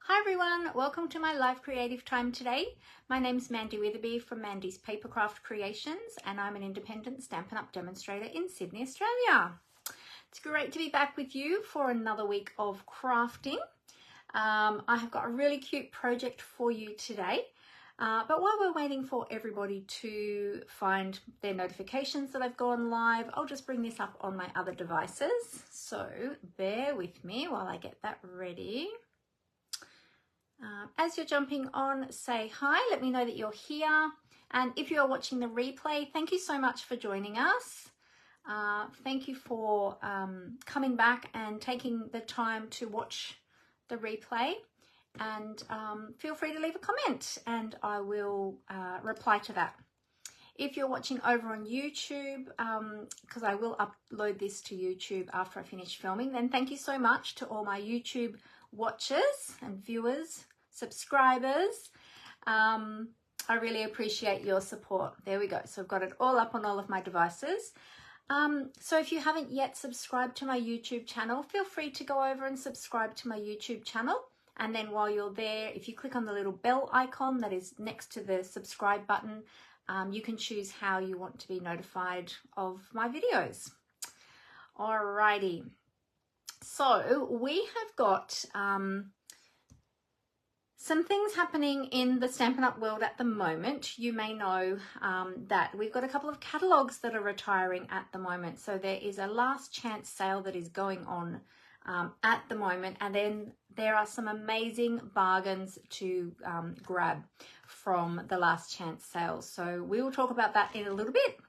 Hi everyone, welcome to my live creative time today. My name's Mandy Witherby from Mandy's Papercraft Creations, and I'm an independent Stampin' Up demonstrator in Sydney, Australia. It's great to be back with you for another week of crafting. I have got a really cute project for you today. But while we're waiting for everybody to find their notifications that I've gone live, I'll just bring this up on my other devices. So bear with me while I get that ready. As you're jumping on, say hi, let me know that you're here. And if you're watching the replay, thank you so much for joining us. Thank you for coming back and taking the time to watch the replay. And feel free to leave a comment and I will reply to that. If you're watching over on YouTube, because I will upload this to YouTube after I finish filming, then thank you so much to all my YouTube watchers and viewers, subscribers. I really appreciate your support. There we go. So I've got it all up on all of my devices. So if you haven't yet subscribed to my YouTube channel, feel free to go over and subscribe to my YouTube channel. And then while you're there, if you click on the little bell icon that is next to the subscribe button, you can choose how you want to be notified of my videos. Alrighty. So we have got some things happening in the Stampin' Up world at the moment. You may know that we've got a couple of catalogues that are retiring at the moment. So there is a last chance sale that is going on at the moment, and then there are some amazing bargains to grab from the last chance sales. So we will talk about that in a little bit.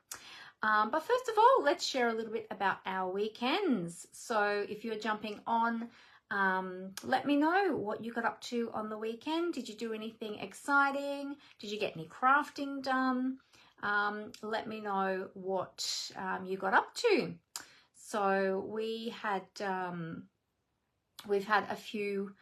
But first of all, let's share a little bit about our weekends. So if you're jumping on, let me know what you got up to on the weekend. Did you do anything exciting? Did you get any crafting done? Let me know what you got up to. So we've had a few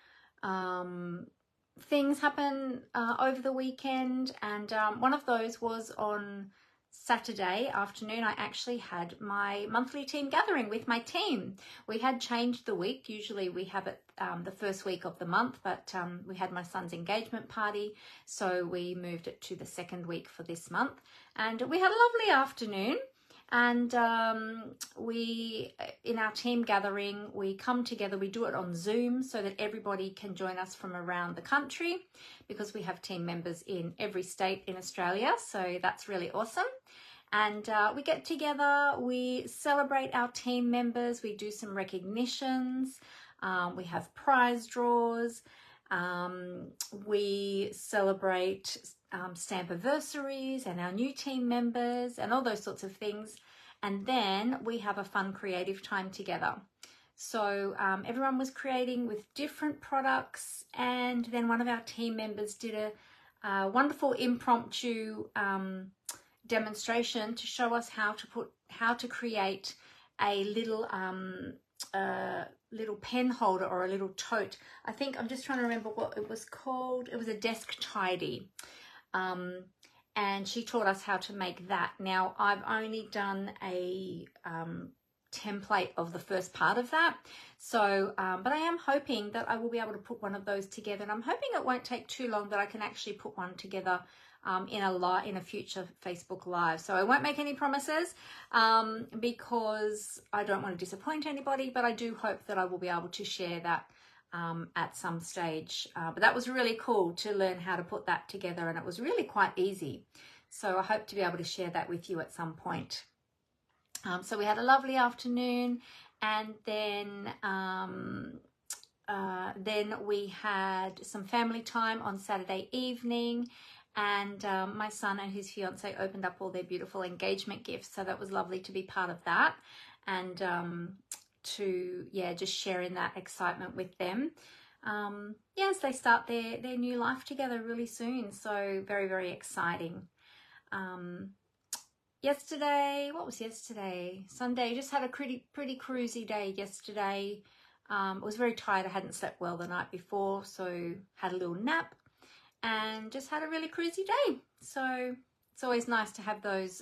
things happen over the weekend, and one of those was on Saturday afternoon. I actually had my monthly team gathering with my team. We had changed the week. Usually we have it the first week of the month, but we had my son's engagement party, so we moved it to the second week for this month. And we had a lovely afternoon. And we, in our team gathering, we come together, we do it on Zoom so that everybody can join us from around the country, because we have team members in every state in Australia. So that's really awesome. And we get together, we celebrate our team members, we do some recognitions, we have prize draws, we celebrate stampiversaries and our new team members and all those sorts of things. And then we have a fun creative time together. So everyone was creating with different products, and then one of our team members did a wonderful impromptu demonstration to show us how to create a little little pen holder or a little tote. I think I'm just trying to remember what it was called. It was a desk tidy. And she taught us how to make that. Now, I've only done a template of the first part of that. So, but I am hoping that I will be able to put one of those together. And I'm hoping it won't take too long, that I can actually put one together in a future Facebook Live. So I won't make any promises because I don't want to disappoint anybody, but I do hope that I will be able to share that at some stage. But that was really cool to learn how to put that together, and it was really quite easy. So I hope to be able to share that with you at some point. So we had a lovely afternoon, and then we had some family time on Saturday evening, and my son and his fiance opened up all their beautiful engagement gifts. So that was lovely to be part of that, and just sharing that excitement with them as they start their new life together really soon. So very, very exciting. Yesterday, what was yesterday? Sunday, just had a pretty cruisy day yesterday. I was very tired. I hadn't slept well the night before, so had a little nap and just had a really cruisy day. So it's always nice to have those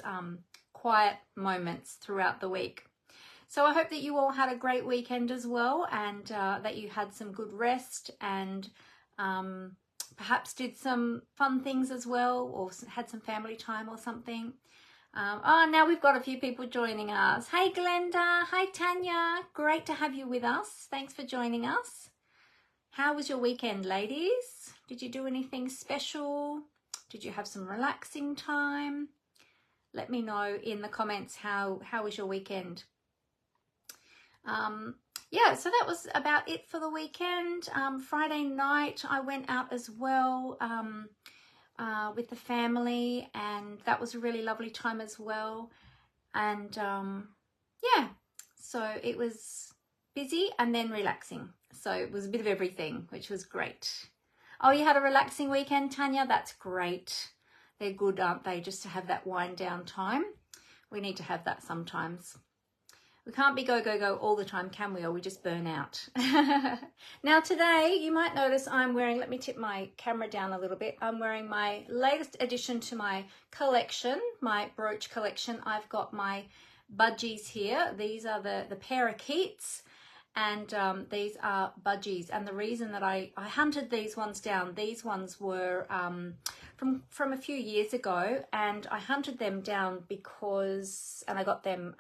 quiet moments throughout the week. So I hope that you all had a great weekend as well, and that you had some good rest and Perhaps did some fun things as well, or had some family time or something. Oh, now we've got a few people joining us. Hey Glenda, hi Tanya, great to have you with us. Thanks for joining us. How was your weekend, ladies? Did you do anything special? Did you have some relaxing time? Let me know in the comments how was your weekend. Yeah, so that was about it for the weekend. Friday night I went out as well with the family, and that was a really lovely time as well. And yeah, so it was busy and then relaxing, so it was a bit of everything, which was great. Oh, you had a relaxing weekend, Tanya? That's great. They're good, aren't they, just to have that wind down time? We need to have that sometimes. We can't be go, go, go all the time, can we? Or we just burn out. Now today, you might notice I'm wearing, let me tip my camera down a little bit. I'm wearing my latest addition to my collection, my brooch collection. I've got my budgies here. These are the parakeets, and these are budgies. And the reason that I hunted these ones down, these ones were from a few years ago, and I hunted them down because, and I got them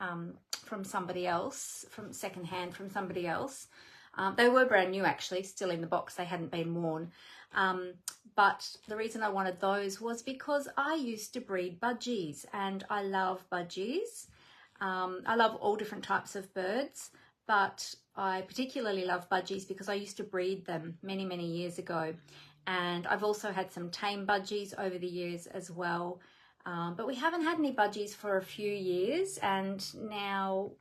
from somebody else, from secondhand from somebody else. They were brand new actually, still in the box, they hadn't been worn. But the reason I wanted those was because I used to breed budgies, and I love budgies. I love all different types of birds, but I particularly love budgies because I used to breed them many, many years ago. And I've also had some tame budgies over the years as well. But we haven't had any budgies for a few years, and now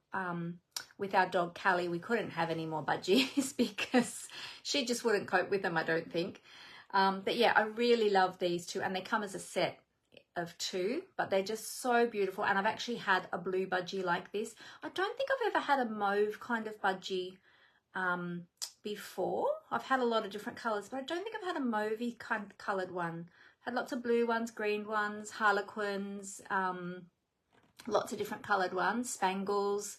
with our dog Callie, we couldn't have any more budgies because she just wouldn't cope with them, I don't think. But yeah, I really love these two, and they come as a set of 2, but they're just so beautiful. And I've actually had a blue budgie like this. I don't think I've ever had a mauve kind of budgie before. I've had a lot of different colors, but I don't think I've had a mauvey kind of colored one. Had lots of blue ones, green ones, harlequins, lots of different colored ones, spangles.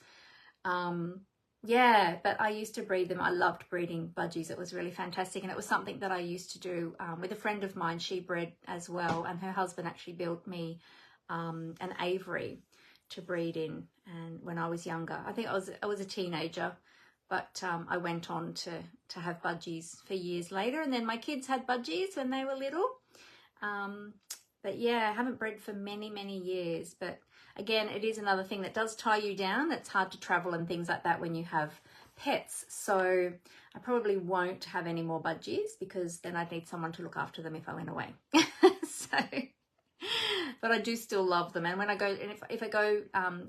Yeah, but I used to breed them. I loved breeding budgies. It was really fantastic, and it was something that I used to do with a friend of mine. She bred as well, and her husband actually built me an aviary to breed in. And when I was younger, I think I was a teenager, but I went on to have budgies for years later, and then my kids had budgies when they were little. But yeah, I haven't bred for many, many years. But again, it is another thing that does tie you down. It's hard to travel and things like that when you have pets. So I probably won't have any more budgies, because then I'd need someone to look after them if I went away. So, but I do still love them. And when I go, and if I go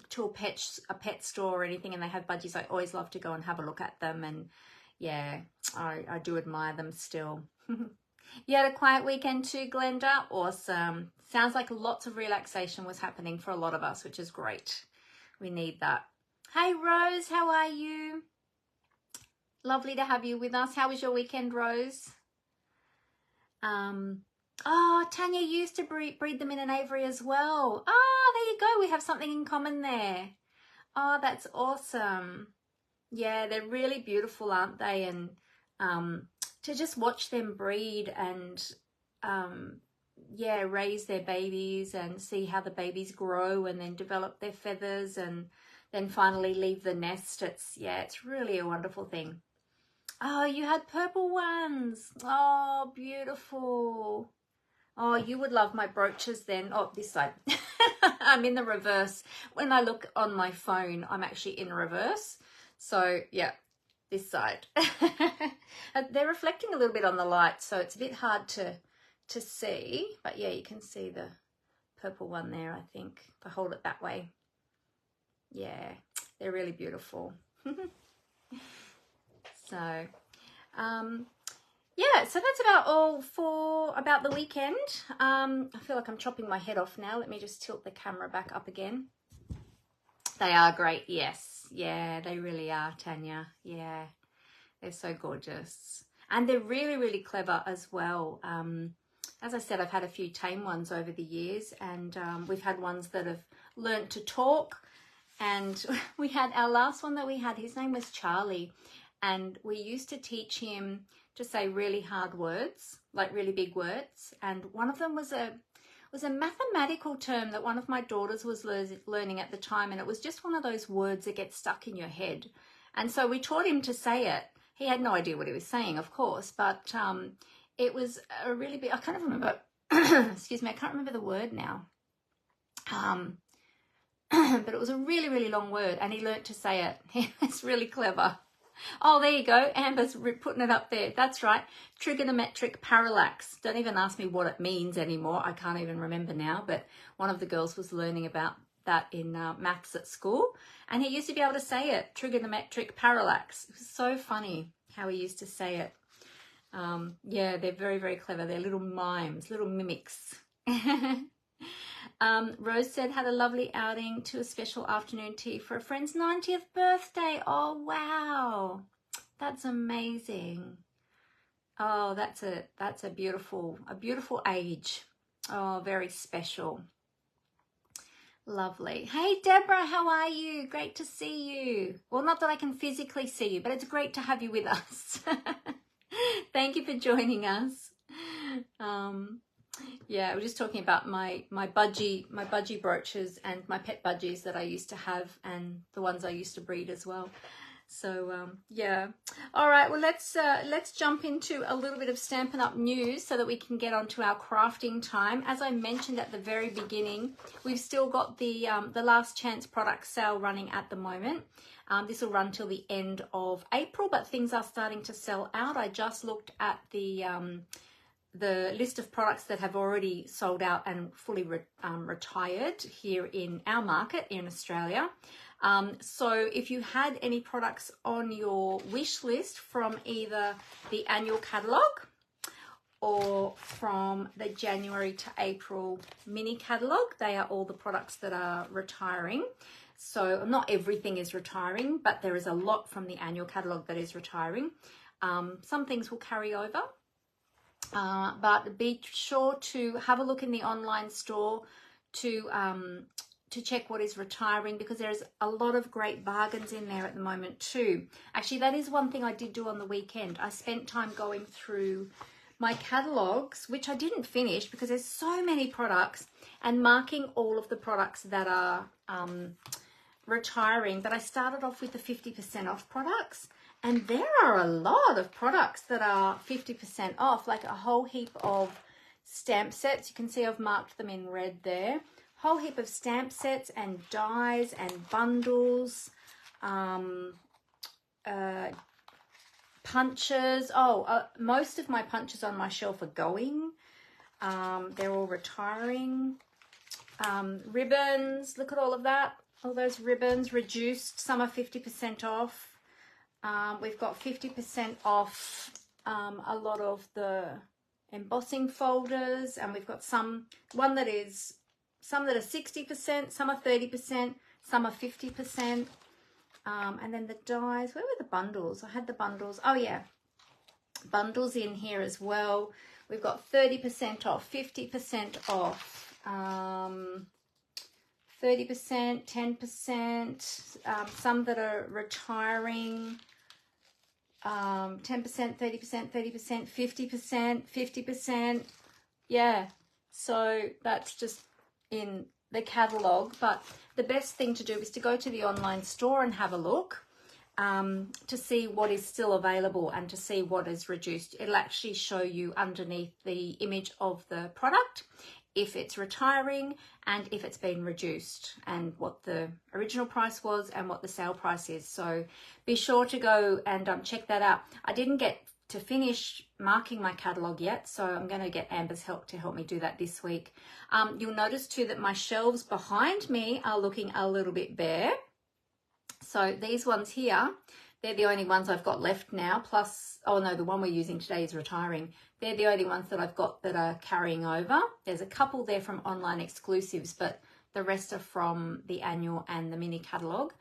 to a pet store or anything and they have budgies, I always love to go and have a look at them. And yeah, I do admire them still. You had a quiet weekend too, Glenda? Awesome. Sounds like lots of relaxation was happening for a lot of us, which is great. We need that. Hey, Rose, how are you? Lovely to have you with us. How was your weekend, Rose? Oh, Tanya used to breed them in an aviary as well. Oh, there you go. We have something in common there. Oh, that's awesome. Yeah, they're really beautiful, aren't they? And to just watch them breed and yeah, raise their babies and see how the babies grow and then develop their feathers and then finally leave the nest. It's really a wonderful thing. Oh, you had purple ones. Oh, beautiful. Oh, you would love my brooches then. Oh, this side. I'm in the reverse. When I look on my phone, I'm actually in reverse. So yeah, this side. They're reflecting a little bit on the light, so it's a bit hard to see. But yeah, you can see the purple one there, I think, if I hold it that way. Yeah, they're really beautiful. So, yeah, so that's about all about the weekend. I feel like I'm chopping my head off now. Let me just tilt the camera back up again. They are great, yes. Yeah, they really are, Tanya. Yeah, they're so gorgeous. And they're really, really clever as well. As I said, I've had a few tame ones over the years, and we've had ones that have learnt to talk. And we had our last one that we had, his name was Charlie. And we used to teach him to say really hard words, like really big words. And one of them was a mathematical term that one of my daughters was learning at the time, and it was just one of those words that get stuck in your head. And so we taught him to say it. He had no idea what he was saying, of course, but it was a really big, I can't remember, excuse me, I can't remember the word now. But it was a really, really long word, and he learnt to say it. He was really clever. Oh, there you go. Amber's putting it up there. That's right. Trigonometric parallax. Don't even ask me what it means anymore. I can't even remember now, but one of the girls was learning about that in maths at school, and he used to be able to say it, trigonometric parallax. It was so funny how he used to say it. Yeah, they're very, very clever. They're little mimes, little mimics. Rose said, had a lovely outing to a special afternoon tea for a friend's 90th birthday. Oh, wow. That's amazing. Oh, that's a beautiful age. Oh, very special. Lovely. Hey, Deborah, how are you? Great to see you. Well, not that I can physically see you, but it's great to have you with us. Thank you for joining us. Yeah, we're just talking about my budgie brooches and my pet budgies that I used to have, and the ones I used to breed as well. So yeah. All right, well, let's jump into a little bit of Stampin' Up news so that we can get on to our crafting time. As I mentioned at the very beginning, we've still got the last chance product sale running at the moment. This will run till the end of April, but things are starting to sell out. I just looked at the list of products that have already sold out and fully retired here in our market in Australia. So if you had any products on your wish list from either the annual catalogue or from the January to April mini catalogue, they are all the products that are retiring. So not everything is retiring, but there is a lot from the annual catalogue that is retiring. Some things will carry over. But be sure to have a look in the online store to check what is retiring, because there's a lot of great bargains in there at the moment too. Actually, that is one thing I did do on the weekend. I spent time going through my catalogues, which I didn't finish because there's so many products, and marking all of the products that are retiring. But I started off with the 50% off products. And there are a lot of products that are 50% off, like a whole heap of stamp sets. You can see I've marked them in red there. Whole heap of stamp sets and dies and bundles, punches. Most of my punches on my shelf are going. They're all retiring. Ribbons, look at all of that. All those ribbons reduced. Some are 50% off. We've got 50% off a lot of the embossing folders, and we've got some that are 60%, some are 30%, some are 50%. And then the dies, where were the bundles? I had the bundles. Oh yeah, bundles in here as well. We've got 30% off, 50% off, 30%, 10%, some that are retiring, 10%, 30%, 30%, 50%, 50%. Yeah, so that's just in the catalogue. But the best thing to do is to go to the online store and have a look to see what is still available and to see what is reduced. It'll actually show you underneath the image of the product if it's retiring and if it's been reduced, and what the original price was and what the sale price is. So be sure to go and check that out. I didn't get to finish marking my catalogue yet, so I'm going to get Amber's help to help me do that this week. You'll notice too that my shelves behind me are looking a little bit bare. So these ones here, they're the only ones I've got left now, plus, oh no, the one we're using today is retiring. They're the only ones that I've got that are carrying over. There's a couple there from online exclusives, but the rest are from the annual and the mini catalogue.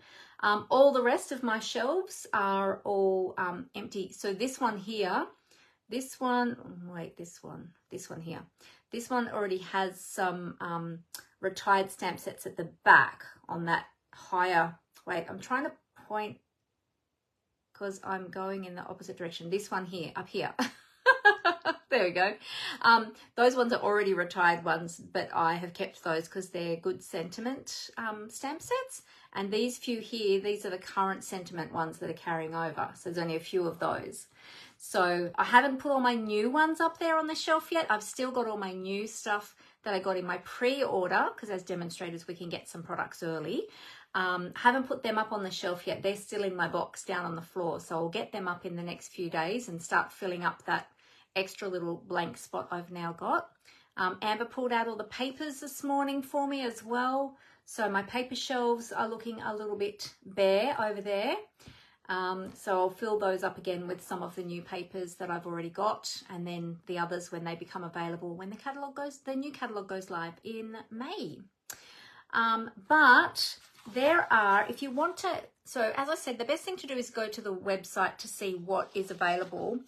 All the rest of my shelves are all empty. So this one here, this one here, this one already has some retired stamp sets at the back on that higher, wait, I'm trying to point, because I'm going in the opposite direction. This one here, up here. There we go. Those ones are already retired ones, but I have kept those because they're good sentiment stamp sets. And these few here, these are the current sentiment ones that are carrying over. So there's only a few of those. So I haven't put all my new ones up there on the shelf yet. I've still got all my new stuff that I got in my pre-order, because as demonstrators we can get some products early. Haven't put them up on the shelf yet. They're still in my box down on the floor. So I'll get them up in the next few days and start filling up that extra little blank spot I've now got. Amber pulled out all the papers this morning for me as well. So my paper shelves are looking a little bit bare over there. So I'll fill those up again with some of the new papers that I've already got, and then the others when they become available, when the new catalogue goes live in May. But there are, if you want to, so as I said, the best thing to do is go to the website to see what is available.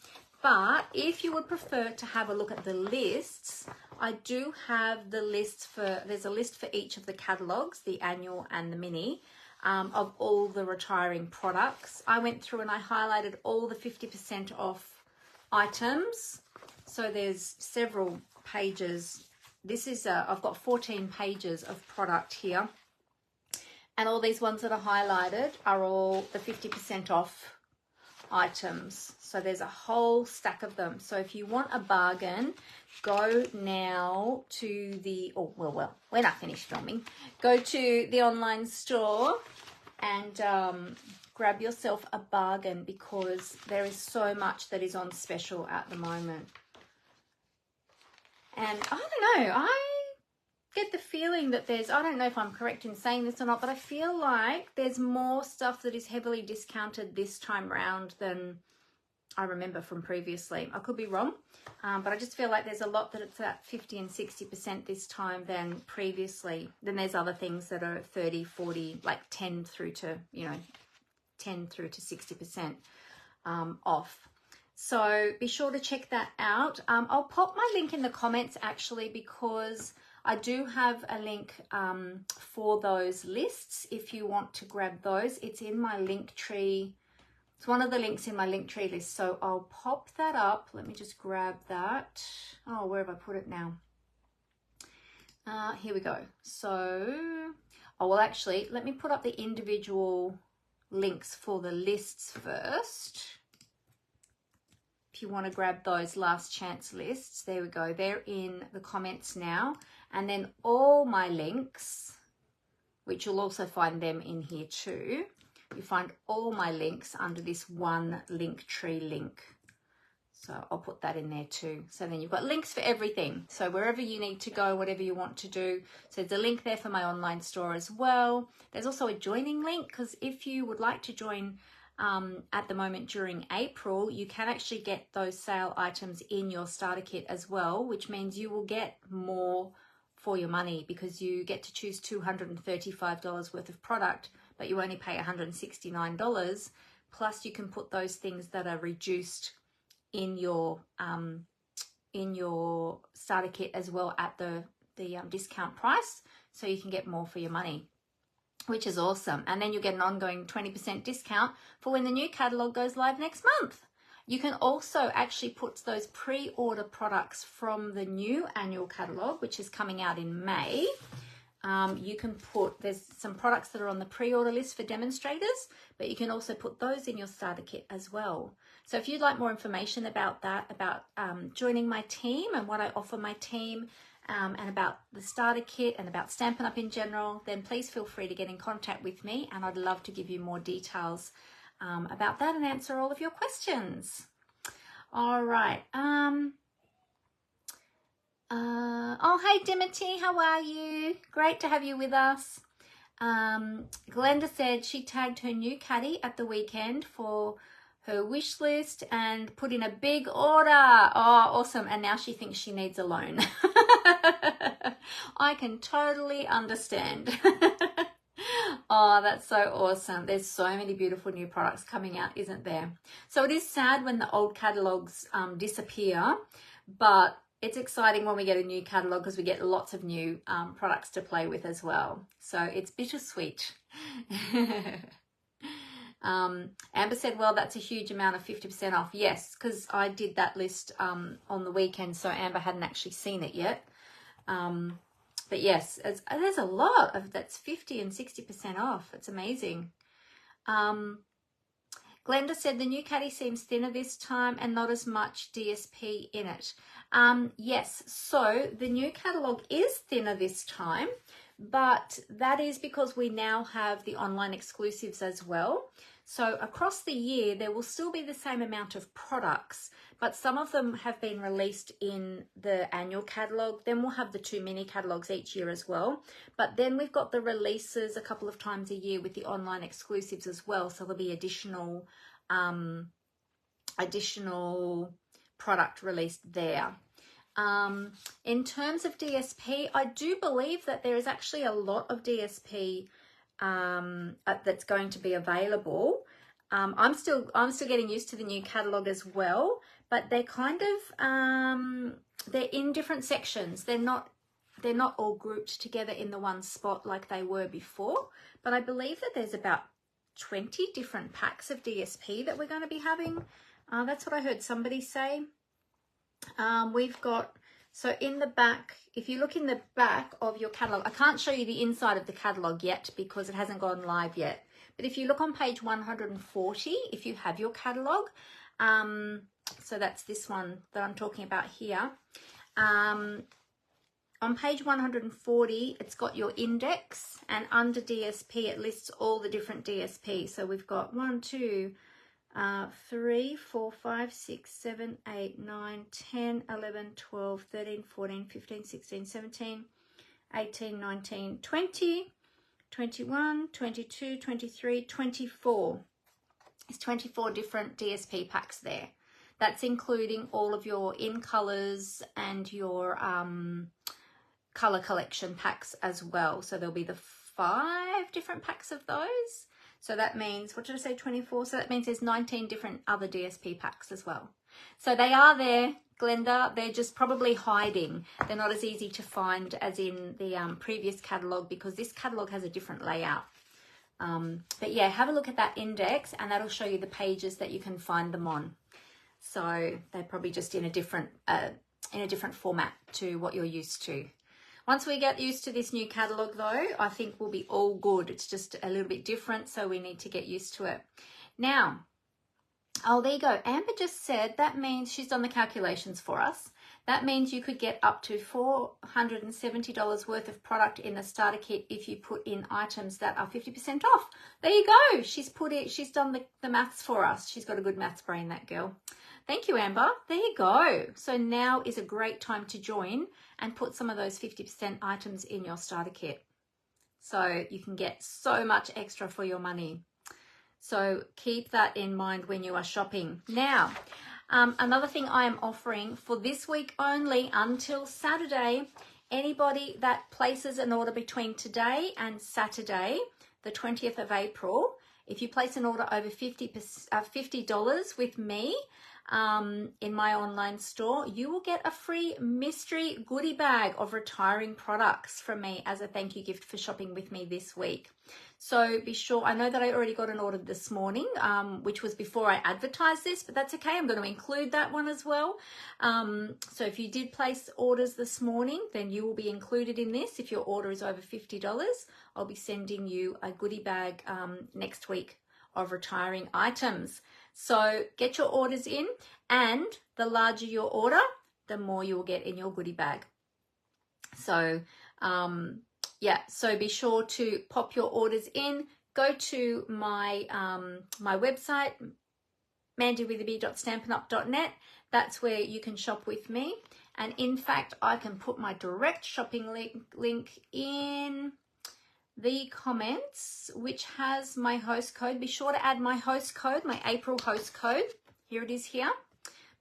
But if you would prefer to have a look at the lists, I do have the lists there's a list for each of the catalogues, the annual and the mini, of all the retiring products. I went through and I highlighted all the 50% off items. So there's several pages. This is, I've got 14 pages of product here. And all these ones that are highlighted are all the 50% off items. So there's a whole stack of them. So if you want a bargain, go now to the, oh, well, we're not finished filming. Go to the online store and grab yourself a bargain, because there is so much that is on special at the moment. And I don't know, I get the feeling that there's, I don't know if I'm correct in saying this or not, but I feel like there's more stuff that is heavily discounted this time round than I remember from previously. I could be wrong, but I just feel like there's a lot that it's at 50 and 60% this time than previously. Then there's other things that are 30, 40, like 10 through to, 10 through to 60% off. So be sure to check that out. I'll pop my link in the comments actually, because I do have a link for those lists if you want to grab those. It's in my link tree. It's one of the links in my link tree list. So I'll pop that up. Let me just grab that. Oh, where have I put it now? Here we go. So, oh, well, actually, let me put up the individual links for the lists first. If you want to grab those last chance lists, there we go. They're in the comments now. And then all my links, which you'll also find them in here too. You find all my links under this one link tree link. So I'll put that in there too. So then you've got links for everything. So wherever you need to go, whatever you want to do. So there's a link there for my online store as well. There's also a joining link, because if you would like to join at the moment during April, you can actually get those sale items in your starter kit as well, which means you will get more for your money, because you get to choose $235 worth of product, but you only pay $169. Plus you can put those things that are reduced in your starter kit as well at the discount price, so you can get more for your money, which is awesome. And then you get an ongoing 20% discount for when the new catalogue goes live next month. You can also actually put those pre-order products from the new annual catalogue, which is coming out in May. You can put, there's some products that are on the pre-order list for demonstrators, but you can also put those in your starter kit as well. So if you'd like more information about that, about joining my team and what I offer my team, and about the starter kit and about Stampin' Up in general, then please feel free to get in contact with me, and I'd love to give you more details about that and answer all of your questions. All right. Oh, hey, Dimity, how are you? Great to have you with us. Glenda said she tagged her new caddy at the weekend for her wish list and put in a big order. Oh, awesome. And now she thinks she needs a loan. I can totally understand. Oh, that's so awesome. There's so many beautiful new products coming out, isn't there? So it is sad when the old catalogs disappear, but it's exciting when we get a new catalogue, because we get lots of new products to play with as well. So it's bittersweet. Amber said, well, that's a huge amount of 50% off. Yes, because I did that list on the weekend, so Amber hadn't actually seen it yet. But yes, there's a lot of that's 50 and 60% off. It's amazing. Glenda said the new caddy seems thinner this time and not as much DSP in it. Yes, so the new catalogue is thinner this time, but that is because we now have the online exclusives as well. So across the year, there will still be the same amount of products, but some of them have been released in the annual catalogue. Then we'll have the 2 mini catalogues each year as well. But then we've got the releases a couple of times a year with the online exclusives as well. So there'll be additional product released there. In terms of DSP, I do believe that there is actually a lot of DSP that's going to be available. I'm still getting used to the new catalogue as well, but they're kind of they're in different sections. They're not all grouped together in the one spot like they were before, but I believe that there's about 20 different packs of DSP that we're going to be having. That's what I heard somebody say. We've got, so in the back, if you look in the back of your catalogue, I can't show you the inside of the catalogue yet because it hasn't gone live yet. But if you look on page 140, if you have your catalogue, so that's this one that I'm talking about here. On page 140, it's got your index, and under DSP, it lists all the different DSP. So we've got 1, 2, 3, 4, 5, 6, 7, 8, 9, 10, 11, 12, 13, 14, 15, 16, 17, 18, 19, 20, 21, 22, 23, 24. There's 24 different DSP packs there. That's including all of your in colors and your color collection packs as well. So there'll be the 5 different packs of those. So that means, what did I say, 24? So that means there's 19 different other DSP packs as well. So they are there, Glenda. They're just probably hiding. They're not as easy to find as in the previous catalogue because this catalogue has a different layout. But yeah, have a look at that index and that'll show you the pages that you can find them on. So they're probably just in a different format to what you're used to. Once we get used to this new catalogue though, I think we'll be all good. It's just a little bit different, so we need to get used to it. Now, oh, there you go. Amber just said that means she's done the calculations for us. That means you could get up to $470 worth of product in the starter kit if you put in items that are 50% off. There you go. She's done the maths for us. She's got a good maths brain, that girl. Thank you, Amber. There you go. So now is a great time to join and put some of those 50% items in your starter kit. So you can get so much extra for your money. So keep that in mind when you are shopping. Now, another thing I am offering for this week only until Saturday, anybody that places an order between today and Saturday, the 20th of April, if you place an order over $50 with me, in my online store, you will get a free mystery goodie bag of retiring products from me as a thank you gift for shopping with me this week. So be sure, I know that I already got an order this morning, which was before I advertised this, but that's okay. I'm going to include that one as well. So if you did place orders this morning, then you will be included in this. If your order is over $50, I'll be sending you a goodie bag next week of retiring items. So get your orders in, and the larger your order, the more you will get in your goodie bag. So yeah, so be sure to pop your orders in. Go to my my website, mandywitherby.stampinup.net. That's where you can shop with me. And in fact, I can put my direct shopping link in the comments, which has my host code. Be sure to add my host code, my April host code. Here it is here.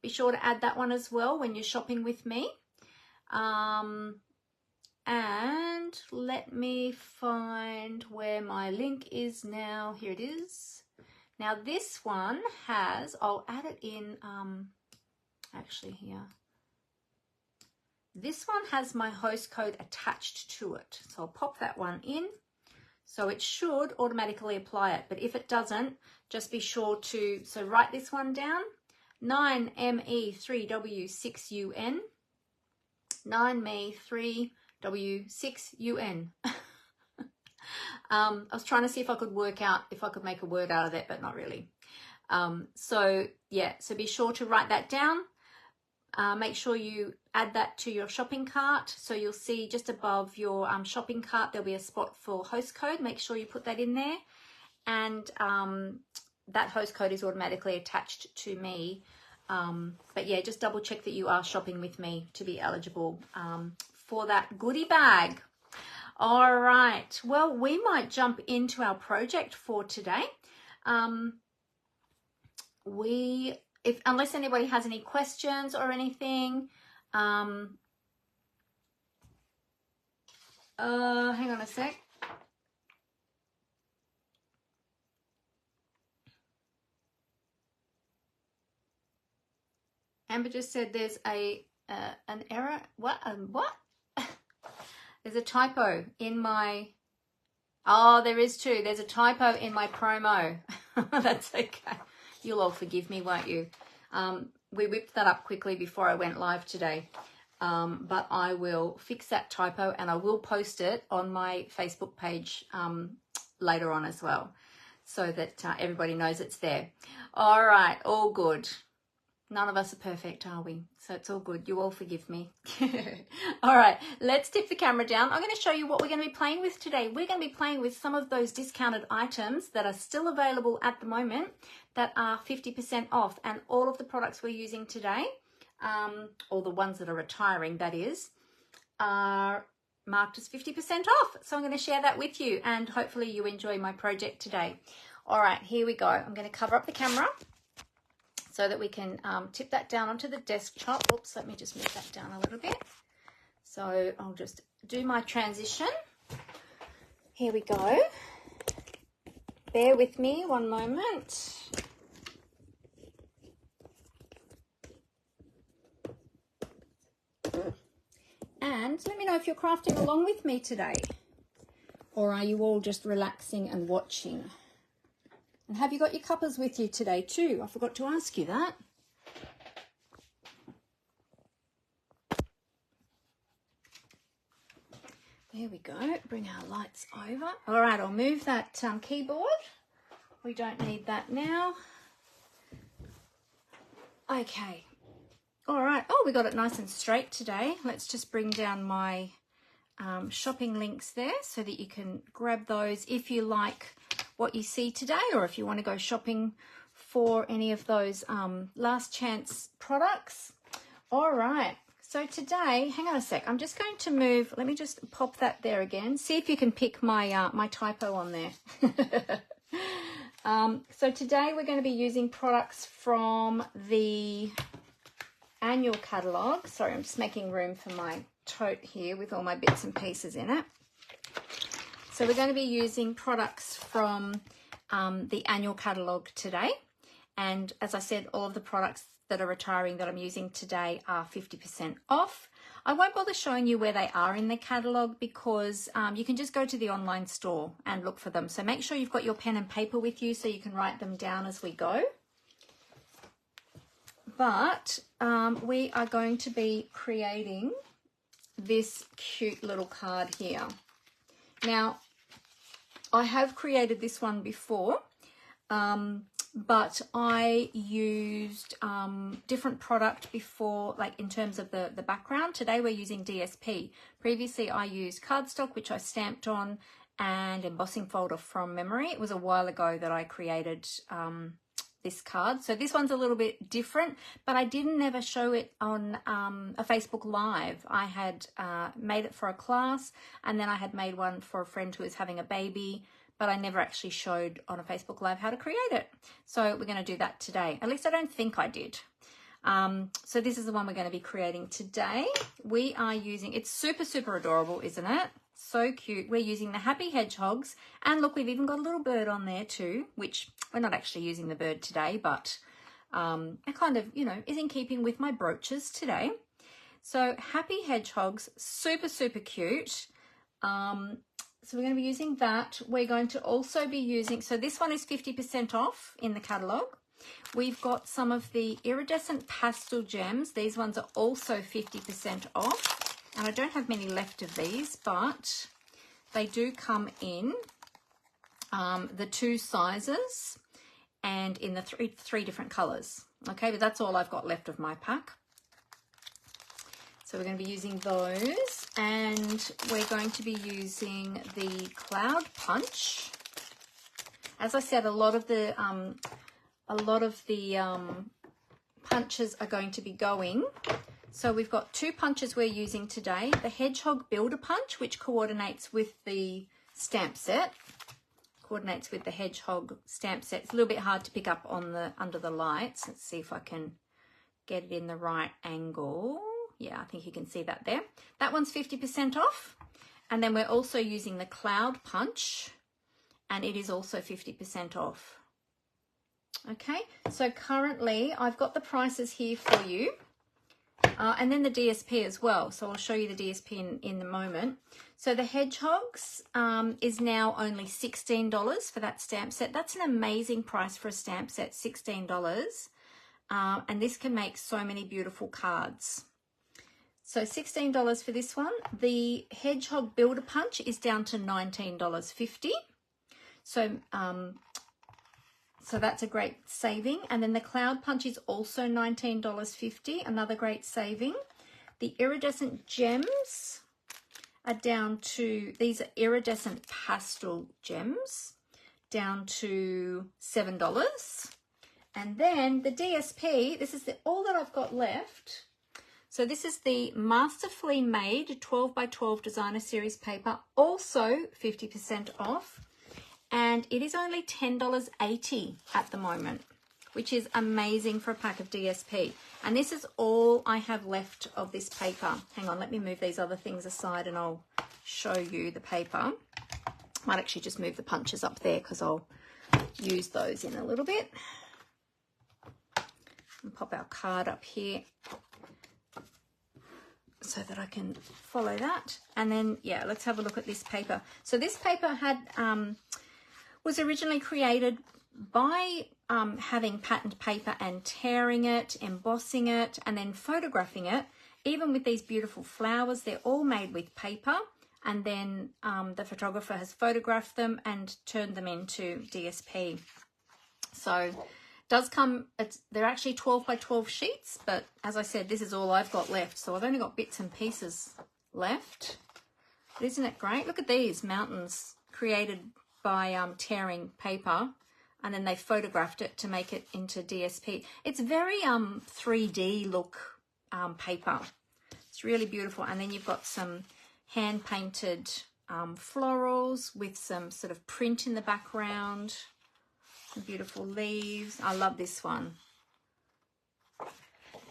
Be sure to add that one as well when you're shopping with me. And let me find where my link is now. Here it is. Now this one has, I'll add it in, actually here. This one has my host code attached to it. So I'll pop that one in. So it should automatically apply it, but if it doesn't, just be sure to, so write this one down, 9ME3W6UN, 9Me3W6UN. I was trying to see if I could work out, if I could make a word out of that, but not really. So yeah, so be sure to write that down. Make sure you add that to your shopping cart. So you'll see just above your shopping cart, there'll be a spot for host code. Make sure you put that in there. And that host code is automatically attached to me. But yeah, just double check that you are shopping with me to be eligible for that goodie bag. All right, well, we might jump into our project for today. Unless anybody has any questions or anything, hang on a sec. Amber just said there's an error. What? There's a typo in my, oh, there is too. There's a typo in my promo. That's okay. You'll all forgive me, won't you? We whipped that up quickly before I went live today. But I will fix that typo and I will post it on my Facebook page later on as well, so that everybody knows it's there. All right, all good. None of us are perfect, are we? So it's all good. You all forgive me. All right, let's tip the camera down. I'm going to show you what we're going to be playing with today. We're going to be playing with some of those discounted items that are still available at the moment that are 50% off. And all of the products we're using today, or the ones that are retiring, that is, are marked as 50% off. So I'm going to share that with you and hopefully you enjoy my project today. All right, here we go. I'm going to cover up the camera so that we can tip that down onto the desktop. Oops, let me just move that down a little bit. So I'll just do my transition. Here we go. Bear with me one moment. And let me know if you're crafting along with me today, or are you all just relaxing and watching? And have you got your cuppers with you today too? I forgot to ask you that. There we go. Bring our lights over. All right, I'll move that keyboard. We don't need that now. Okay. All right. Oh, we got it nice and straight today. Let's just bring down my shopping links there so that you can grab those if you like what you see today, or if you want to go shopping for any of those last chance products. All right, so today, hang on a sec, I'm just going to move, let me just pop that there again, see if you can pick my my typo on there. So today we're going to be using products from the annual catalogue. Sorry, I'm just making room for my tote here with all my bits and pieces in it. So we're going to be using products from the annual catalogue today. And as I said, all of the products that are retiring that I'm using today are 50% off. I won't bother showing you where they are in the catalogue because you can just go to the online store and look for them. So make sure you've got your pen and paper with you so you can write them down as we go. But we are going to be creating this cute little card here. Now, I have created this one before, but I used different product before, like in terms of the background. Today we're using DSP. Previously I used cardstock, which I stamped on, and embossing folder from memory. It was a while ago that I created this card. So this one's a little bit different, but I didn't ever show it on a Facebook Live. I had made it for a class, and then I had made one for a friend who was having a baby, but I never actually showed on a Facebook Live how to create it. So we're going to do that today. At least I don't think I did. So this is the one we're going to be creating today. We are using, it's super, super adorable, isn't it? So cute. We're using the Happy Hedgehogs, and look, we've even got a little bird on there too, which we're not actually using the bird today, but it kind of, you know, is in keeping with my brooches today. So Happy Hedgehogs, super, super cute. So we're going to be using that. We're going to also be using, so this one is 50% off in the catalogue. We've got some of the Iridescent Pastel gems. These ones are also 50% off. And I don't have many left of these, but they do come in the 2 sizes and in the three different colours. Okay, but that's all I've got left of my pack. So we're going to be using those, and we're going to be using the Cloud Punch. As I said, a lot of the punches are going to be going. So we've got 2 punches we're using today. The Hedgehog Builder Punch, which coordinates with the stamp set. Coordinates with the Hedgehog stamp set. It's a little bit hard to pick up on the under the lights. Let's see if I can get it in the right angle. Yeah, I think you can see that there. That one's 50% off. And then we're also using the Cloud Punch, and it is also 50% off. Okay, so currently I've got the prices here for you. And then the DSP as well. So I'll show you the DSP in a moment. So the Hedgehogs is now only $16 for that stamp set. That's an amazing price for a stamp set, $16. And this can make so many beautiful cards. So $16 for this one. The Hedgehog Builder Punch is down to $19.50. So that's a great saving. And then the Cloud Punch is also $19.50, another great saving. The Iridescent Gems are down to, these are Iridescent Pastel Gems, down to $7. And then the DSP, this is all that I've got left. So this is the Masterfully Made 12 by 12 Designer Series paper, also 50% off. And it is only $10.80 at the moment, which is amazing for a pack of DSP. And this is all I have left of this paper. Hang on, let me move these other things aside and I'll show you the paper. Might actually just move the punches up there because I'll use those in a little bit. And pop our card up here so that I can follow that. And then, yeah, let's have a look at this paper. So this paper had... was originally created by having patterned paper and tearing it, embossing it, and then photographing it. Even with these beautiful flowers, they're all made with paper, and then the photographer has photographed them and turned them into DSP. So does come, they're actually 12 by 12 sheets, but as I said, this is all I've got left. So I've only got bits and pieces left. But isn't it great? Look at these mountains created by tearing paper, and then they photographed it to make it into DSP. It's very 3D look paper. It's really beautiful. And then you've got some hand painted florals with some sort of print in the background. Some beautiful leaves. I love this one.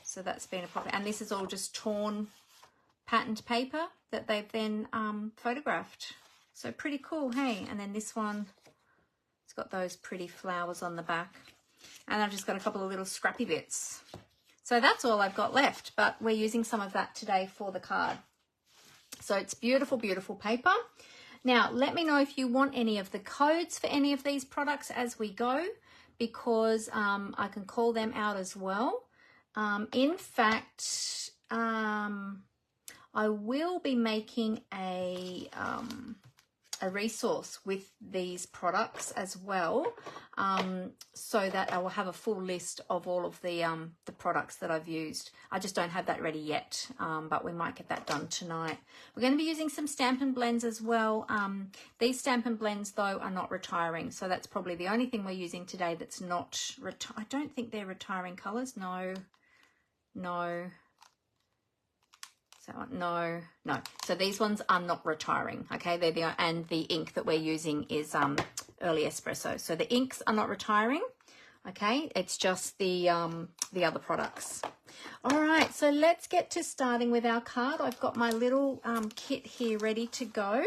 So that's been a proper, and this is all just torn patterned paper that they've then photographed. So pretty cool, hey? And then this one, it's got those pretty flowers on the back. And I've just got a couple of little scrappy bits. So that's all I've got left, but we're using some of that today for the card. So it's beautiful, beautiful paper. Now, let me know if you want any of the codes for any of these products as we go, because I can call them out as well. In fact, I will be making a resource with these products as well, so that I will have a full list of all of the products that I've used. I just don't have that ready yet, but we might get that done tonight. We're going to be using some Stampin' Blends as well. These Stampin' Blends, though, are not retiring, so that's probably the only thing we're using today that's not... I don't think they're retiring colours. No. No. So these ones are not retiring. Okay, and the ink that we're using is early espresso. So the inks are not retiring. Okay, it's just the other products. All right, so let's get to starting with our card. I've got my little kit here ready to go.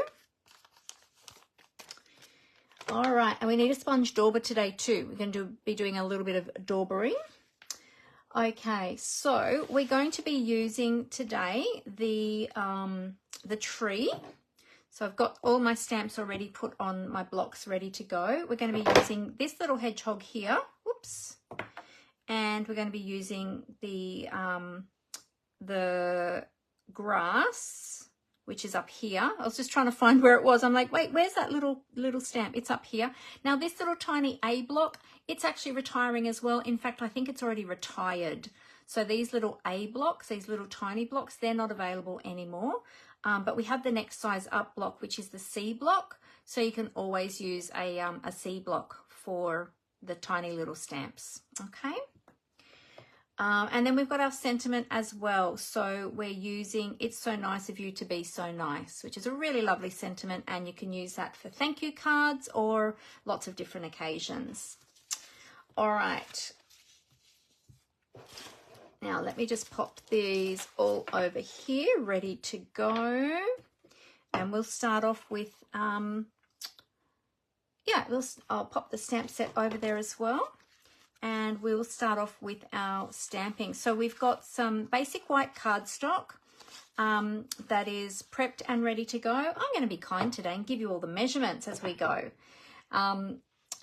All right, and we need a sponge dauber today too. We're going to be doing a little bit of daubering. Okay, so we're going to be using today the tree. So I've got all my stamps already put on my blocks ready to go. We're going to be using this little hedgehog here. Whoops. And we're going to be using the grass, which is up here. I was just trying to find where it was. I'm like, wait, where's that little stamp? It's up here. Now this little tiny A block, it's actually retiring as well. In fact, I think it's already retired. So these little A blocks, these little tiny blocks, they're not available anymore. But we have the next size up block, which is the C block. So you can always use a C block for the tiny little stamps, okay? And then we've got our sentiment as well. So we're using It's So Nice of You to Be So Nice, which is a really lovely sentiment, and you can use that for thank you cards or lots of different occasions. All right. Now let me just pop these all over here, ready to go. And we'll start off with, I'll pop the stamp set over there as well. And we'll start off with our stamping. So we've got some basic white cardstock that is prepped and ready to go. I'm going to be kind today and give you all the measurements as we go.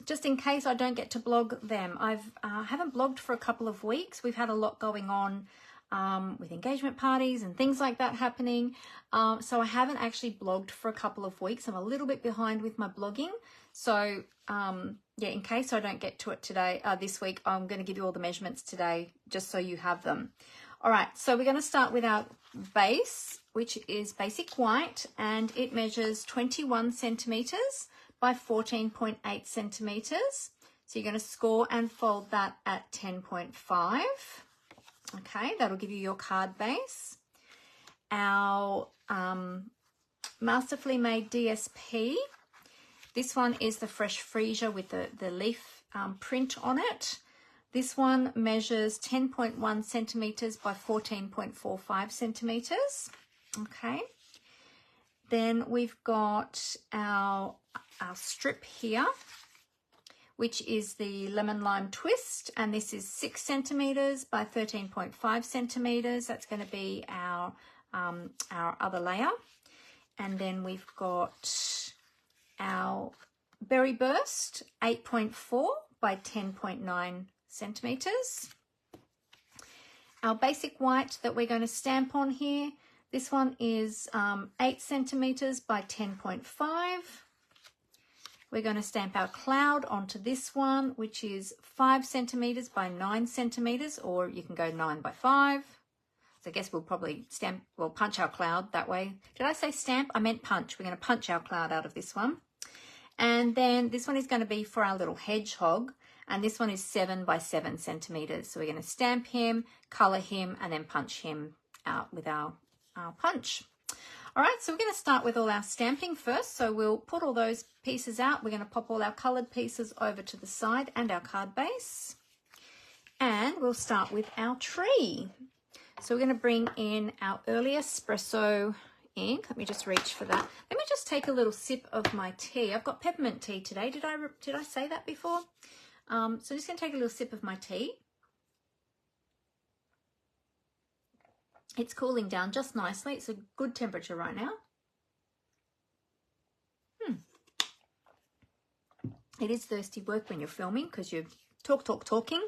Just in case I don't get to blog them. I haven't blogged for a couple of weeks. We've had a lot going on with engagement parties and things like that happening. So I haven't actually blogged for a couple of weeks. I'm a little bit behind with my blogging. So yeah, in case I don't get to it today, this week, I'm going to give you all the measurements today just so you have them. All right, so we're going to start with our base, which is basic white, and it measures 21 centimeters by 14.8 centimeters. So you're going to score and fold that at 10.5. Okay, that'll give you your card base. Our Masterfully Made DSP. This one is the Fresh Freesia with the leaf print on it. This one measures 10.1 centimeters by 14.45 centimeters. Okay. Then we've got our strip here, which is the Lemon Lime Twist, and this is 6 centimeters by 13.5 centimeters. That's going to be our other layer. And then we've got our Berry Burst, 8.4 by 10.9 centimeters. Our basic white that we're going to stamp on here, this one is 8 centimeters by 10.5. We're going to stamp our cloud onto this one, which is 5 centimeters by 9 centimeters, or you can go 9 by 5. So I guess we'll probably punch our cloud that way. Did I say stamp? I meant punch. We're going to punch our cloud out of this one. And then this one is going to be for our little hedgehog, and this one is 7 by 7 centimeters. So we're going to stamp him, color him, and then punch him out with our punch. All right, so we're going to start with all our stamping first. So we'll put all those pieces out. We're going to pop all our colored pieces over to the side and our card base. And we'll start with our tree. So we're going to bring in our early espresso ink. Let me just reach for that. Let me just take a little sip of my tea. I've got peppermint tea today. Did I say that before? So I'm just going to take a little sip of my tea. It's cooling down just nicely. It's a good temperature right now. It is thirsty work when you're filming because you're talking.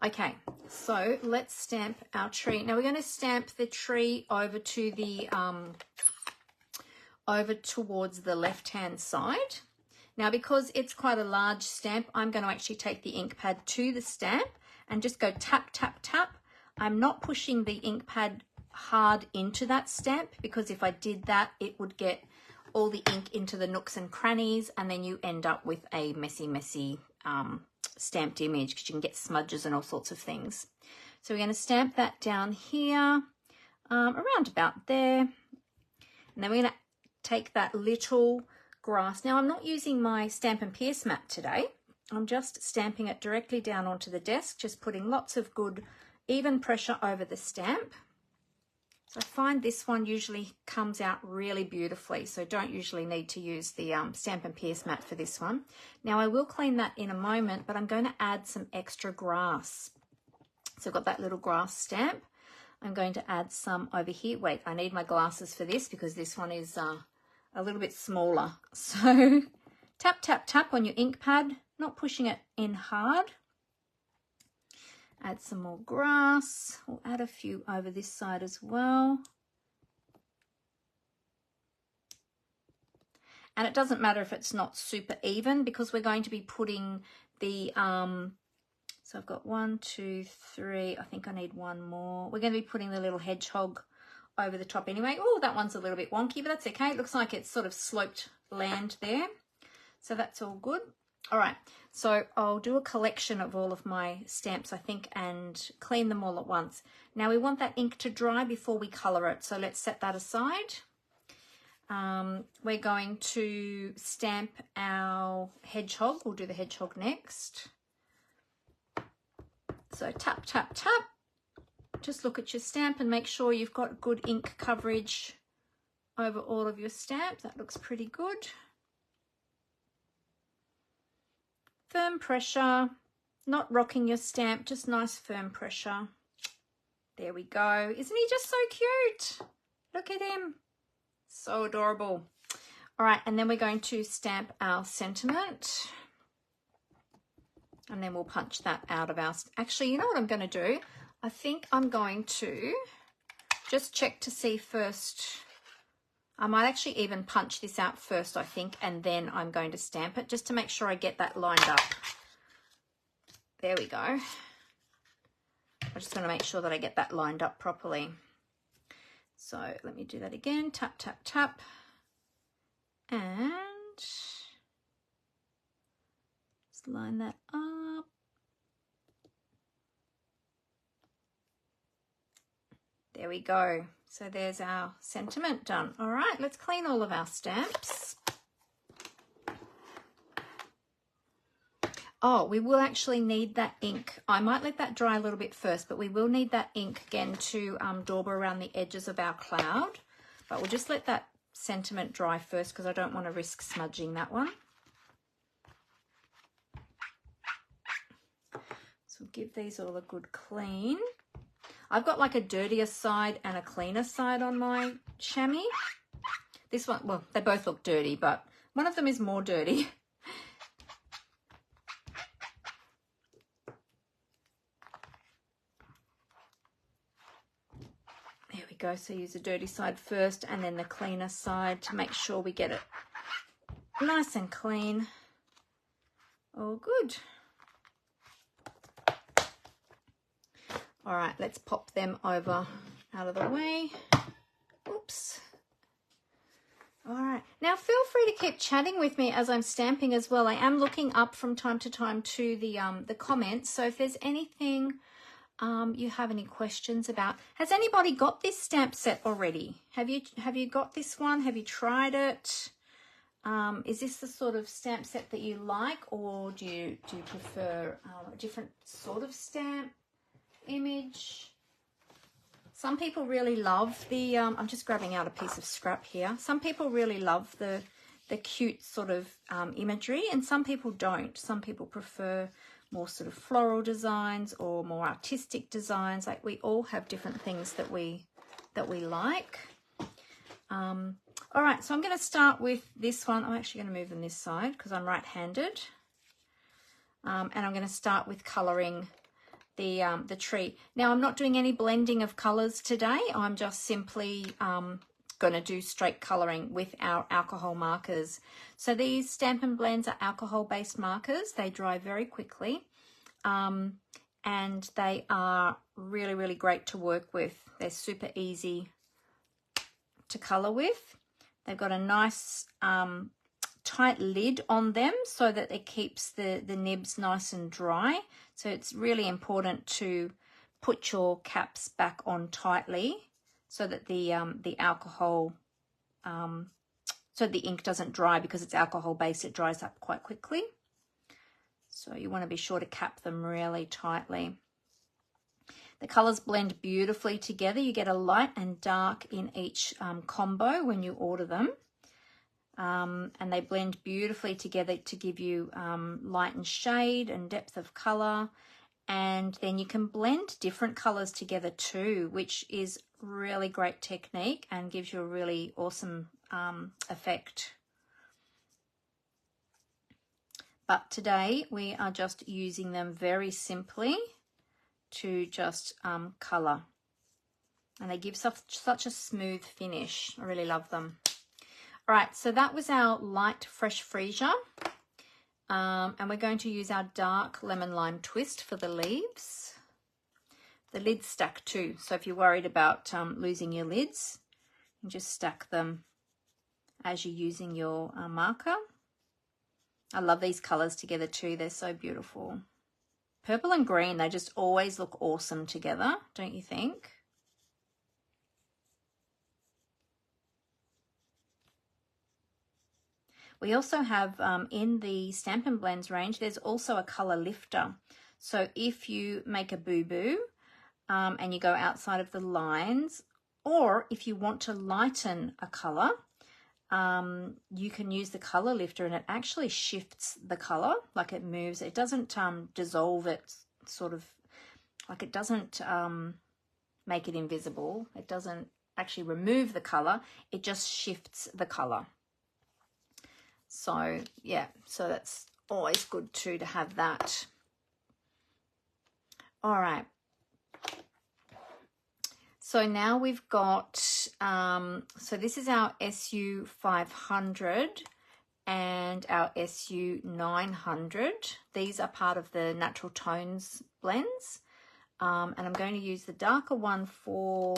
Okay, so let's stamp our tree. Now we're going to stamp the tree over to the over towards the left-hand side. Now because it's quite a large stamp, I'm going to actually take the ink pad to the stamp and just go tap, tap, tap. I'm not pushing the ink pad hard into that stamp, because if I did that, it would get all the ink into the nooks and crannies, and then you end up with a messy stamped image, because you can get smudges and all sorts of things. So we're going to stamp that down here, around about there. And then we're going to take that little grass. Now I'm not using my Stampin' Pierce mat today. I'm just stamping it directly down onto the desk, just putting lots of good even pressure over the stamp. So I find this one usually comes out really beautifully, so don't usually need to use the Stampin' Pierce mat for this one. Now I will clean that in a moment, but I'm going to add some extra grass. So I've got that little grass stamp. I'm going to add some over here. Wait, I need my glasses for this because this one is a little bit smaller. So tap, tap, tap on your ink pad, not pushing it in hard. Add some more grass. We'll add a few over this side as well. And it doesn't matter if it's not super even, because we're going to be putting the, so I've got 1, 2, 3, I think I need one more. We're going to be putting the little hedgehog over the top anyway. Oh, that one's a little bit wonky, but that's okay. It looks like it's sort of sloped land there. So that's all good. All right, so I'll do a collection of all of my stamps, I think, and clean them all at once. Now we want that ink to dry before we colour it, so let's set that aside. We're going to stamp our hedgehog. We'll do the hedgehog next. So tap, tap, tap. Just look at your stamp and make sure you've got good ink coverage over all of your stamps. That looks pretty good. Firm pressure, not rocking your stamp, just nice firm pressure. There we go. Isn't he just so cute? Look at him. So adorable. All right, and then we're going to stamp our sentiment. And then we'll punch that out of our... Actually, you know what I'm going to do? I think I'm going to just check to see first. I might actually even punch this out first, I think, and then I'm going to stamp it just to make sure I get that lined up. There we go. I just want to make sure that I get that lined up properly. So let me do that again. Tap, tap, tap. And just line that up. There we go. So there's our sentiment done. All right, let's clean all of our stamps. Oh, we will actually need that ink. I might let that dry a little bit first, but we will need that ink again to daub around the edges of our cloud. But we'll just let that sentiment dry first because I don't want to risk smudging that one. So we'll give these all a good clean. I've got like a dirtier side and a cleaner side on my chamois. This one, well, they both look dirty, but one of them is more dirty. There we go. So use the dirty side first and then the cleaner side to make sure we get it nice and clean. All good. All right, let's pop them over out of the way. Oops. All right, now feel free to keep chatting with me as I'm stamping as well. I am looking up from time to time to the comments. So if there's anything you have any questions about, has anybody got this stamp set already? Have you got this one? Have you tried it? Is this the sort of stamp set that you like, or do you prefer a different sort of stamp image? Some people really love the I'm just grabbing out a piece of scrap here. Some people really love the cute sort of imagery, and some people don't. Some people prefer more sort of floral designs or more artistic designs. Like, we all have different things that we like. All right, so I'm going to start with this one. I'm actually going to move on this side because I'm right-handed, and I'm going to start with colouring the tree. Now, I'm not doing any blending of colours today. I'm just simply going to do straight colouring with our alcohol markers. So these Stampin' Blends are alcohol-based markers. They dry very quickly, and they are really, really great to work with. They're super easy to colour with. They've got a nice tight lid on them so that it keeps the nibs nice and dry. So it's really important to put your caps back on tightly so that the alcohol, so the ink doesn't dry, because it's alcohol based. It dries up quite quickly. So you want to be sure to cap them really tightly. The colours blend beautifully together. You get a light and dark in each combo when you order them. And they blend beautifully together to give you light and shade and depth of colour. And then you can blend different colors together too, which is really great technique and gives you a really awesome effect. But today we are just using them very simply to just color. And they give such a smooth finish. I really love them. All right, so that was our light fresh freesia. And we're going to use our dark lemon lime twist for the leaves. The lids stack too, so if you're worried about losing your lids, you just stack them as you're using your marker. I love these colors together too, they're so beautiful. Purple and green, they just always look awesome together, don't you think? We also have in the Stampin' Blends range, there's also a color lifter. So if you make a boo-boo and you go outside of the lines, or if you want to lighten a color, you can use the color lifter and it actually shifts the color, like it moves. It doesn't dissolve it, sort of, like it doesn't make it invisible. It doesn't actually remove the color. It just shifts the color. So yeah, so that's always good too to have that. All right. So now we've got, so this is our SU 500 and our SU 900. These are part of the Natural Tones blends. And I'm going to use the darker one for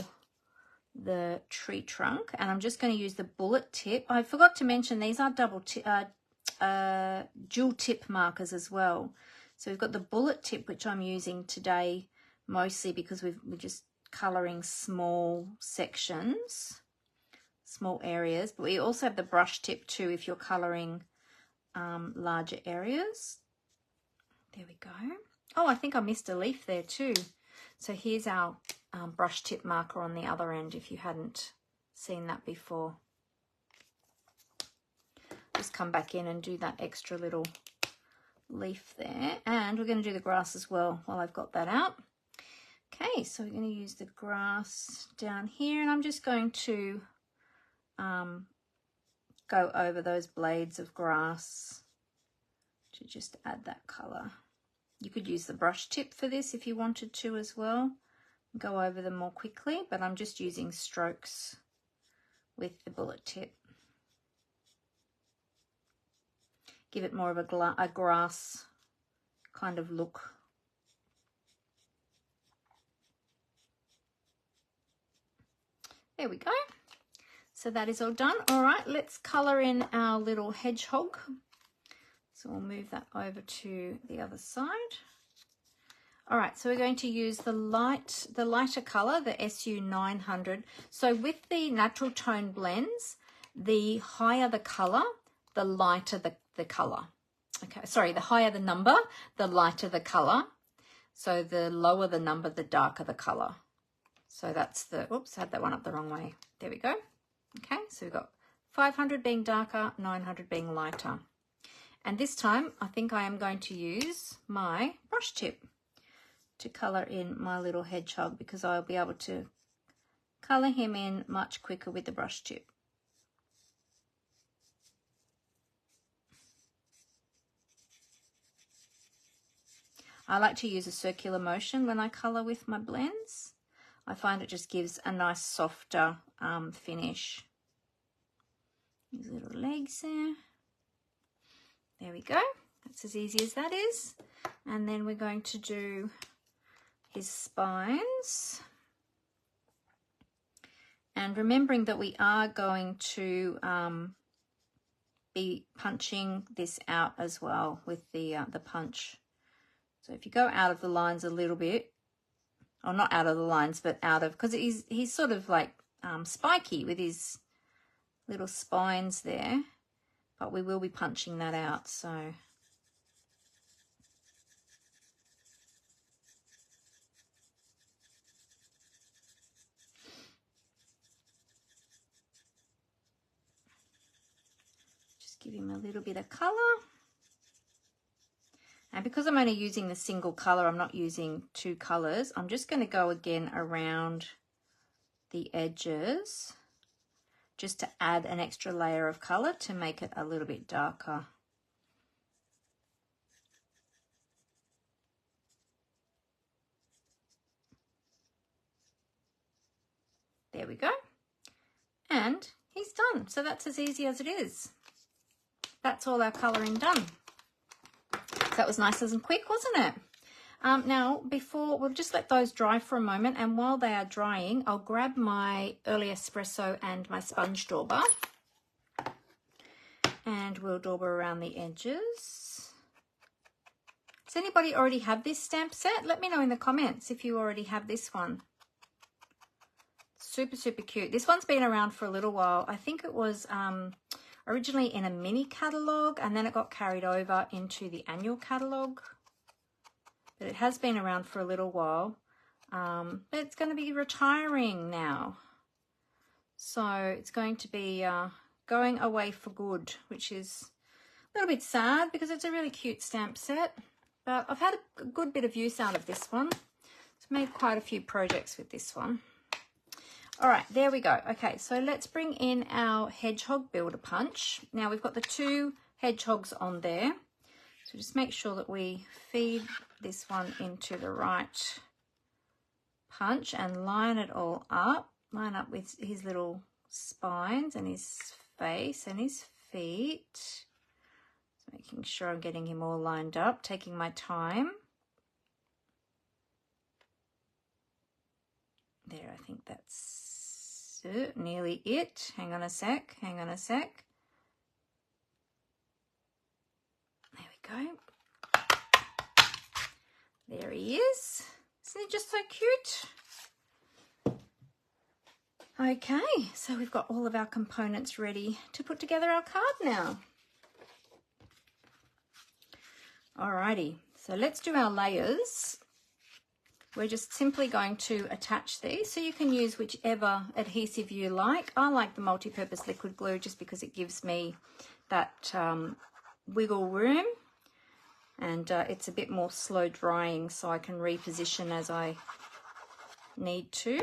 the tree trunk, and I'm just going to use the bullet tip. I forgot to mention these are dual tip markers as well. So we've got the bullet tip, which I'm using today mostly because we're just coloring small sections, small areas, but we also have the brush tip too if you're coloring larger areas. There we go. Oh, I think I missed a leaf there too. So here's our brush tip marker on the other end if you hadn't seen that before. Just come back in and do that extra little leaf there. And we're going to do the grass as well while I've got that out. Okay, so we're going to use the grass down here, and I'm just going to go over those blades of grass to just add that colour. You could use the brush tip for this if you wanted to as well. Go over them more quickly, but I'm just using strokes with the bullet tip. Give it more of a grass kind of look. There we go. So that is all done. All right, let's colour in our little hedgehog. So we'll move that over to the other side. All right, so we're going to use the lighter color, the SU 900. So with the natural tone blends, the higher the color, the lighter the color. Okay, sorry, the higher the number, the lighter the color. So the lower the number, the darker the color. So that's the, oops, I had that one up the wrong way. There we go. Okay, so we've got 500 being darker, 900 being lighter. And this time, I think I am going to use my brush tip to colour in my little hedgehog, because I'll be able to colour him in much quicker with the brush tip. I like to use a circular motion when I colour with my blends. I find it just gives a nice softer finish. These little legs there. There we go. That's as easy as that is. And then we're going to do his spines. And remembering that we are going to be punching this out as well with the punch. So if you go out of the lines a little bit, or not out of the lines, but out of, because he's sort of like spiky with his little spines there, but we will be punching that out. So just give him a little bit of colour. And because I'm only using the single colour, I'm not using two colours, I'm just going to go again around the edges just to add an extra layer of colour to make it a little bit darker. There we go. And he's done. So that's as easy as it is. That's all our colouring done. So that was nice and quick, wasn't it? Now, before, we'll just let those dry for a moment, and while they are drying, I'll grab my early espresso and my sponge dauber, and we'll dauber around the edges. Does anybody already have this stamp set? Let me know in the comments if you already have this one. Super, super cute. This one's been around for a little while. I think it was originally in a mini catalogue, and then it got carried over into the annual catalogue. But it has been around for a little while. But it's going to be retiring now. So it's going to be going away for good, which is a little bit sad because it's a really cute stamp set. But I've had a good bit of use out of this one. I've made quite a few projects with this one. All right, there we go. Okay, so let's bring in our Hedgehog Builder Punch. Now we've got the two hedgehogs on there. So just make sure that we feed this one into the right punch and line it all up. Line up with his little spines and his face and his feet. Just making sure I'm getting him all lined up, taking my time. There, I think that's nearly it. Hang on a sec, hang on a sec. There we go. There he is. Isn't he just so cute? Okay, so we've got all of our components ready to put together our card now. Alrighty, so let's do our layers. We're just simply going to attach these, so you can use whichever adhesive you like. I like the multi-purpose liquid glue just because it gives me that wiggle room, and it's a bit more slow drying, so I can reposition as I need to.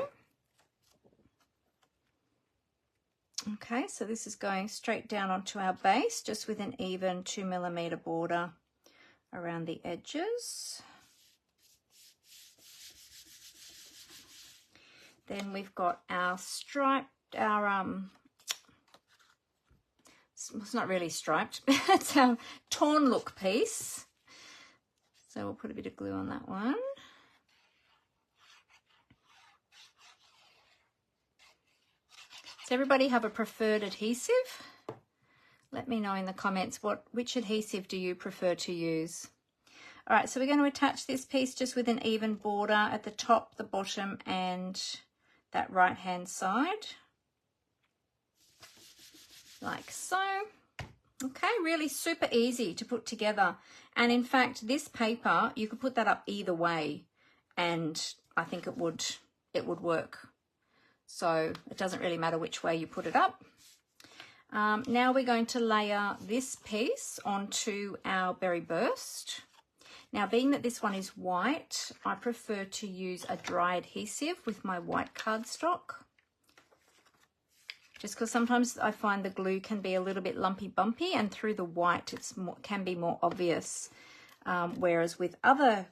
Okay, so this is going straight down onto our base, just with an even 2mm border around the edges. Then we've got our striped, it's not really striped, it's our torn look piece. So we'll put a bit of glue on that one. Does everybody have a preferred adhesive? Let me know in the comments which adhesive do you prefer to use. All right, so we're going to attach this piece just with an even border at the top, the bottom, and that right hand side, like so. Okay, really super easy to put together, and in fact this paper you could put that up either way and I think it would work, so it doesn't really matter which way you put it up. Now we're going to layer this piece onto our berry burst. Now, being that this one is white, I prefer to use a dry adhesive with my white cardstock. Just because sometimes I find the glue can be a little bit lumpy bumpy, and through the white can be more obvious. Whereas with other